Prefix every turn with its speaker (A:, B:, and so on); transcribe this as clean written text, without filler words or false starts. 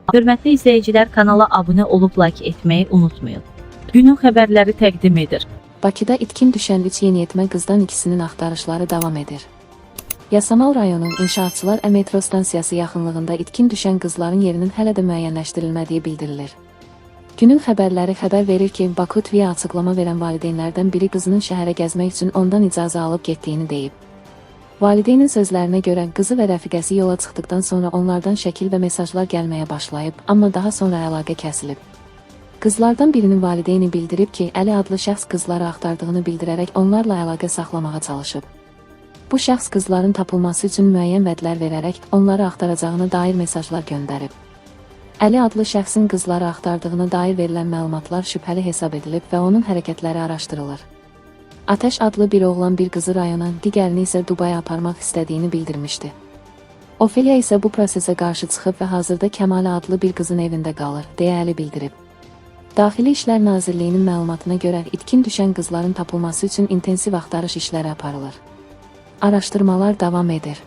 A: Hörmətli izləyicilər, kanala abunə olub like etməyi unutmayın. Günün xəbərləri təqdim edir.
B: Bakıda itkin düşən 3 yeniyetmə qızdan ikisinin axtarışları davam edir. Yasamal rayonun İnşaatçılar metro stansiyası yaxınlığında itkin düşən qızların yerinin hələ də müəyyənləşdirilmədiyi bildirilir. Günün xəbərləri xəbər verir ki, Baku TV-yə açıqlama verən valideynlərdən biri qızının şəhərə gəzmək üçün ondan icazə alıb getdiyini deyib. Valideynin sözlərinə görə qızı və rəfiqəsi yola çıxdıqdan sonra onlardan şəkil və mesajlar gəlməyə başlayıb, amma daha sonra əlaqə kəsilib. Qızlardan birinin valideyni bildirib ki, Əli adlı şəxs qızları axtardığını bildirərək onlarla əlaqə saxlamağa çalışıb. Bu şəxs qızların tapılması üçün müəyyən vədlər verərək onları axtaracağına dair mesajlar göndərib. Əli adlı şəxsin qızları axtardığına dair verilən məlumatlar şübhəli hesab edilib və onun hərəkətləri araşdırılır. Atəş adlı bir oğlan bir qızı rayona, digərini isə Dubaya aparmaq istədiyini bildirmişdi. Ofeliya isə bu prosesə qarşı çıxıb və hazırda Kəmalə adlı bir qızın evində qalır, deyə Əli bildirib. Daxili İşlər Nazirliyinin məlumatına görə itkin düşən qızların tapılması üçün intensiv axtarış işləri aparılır. Araşdırmalar davam edir.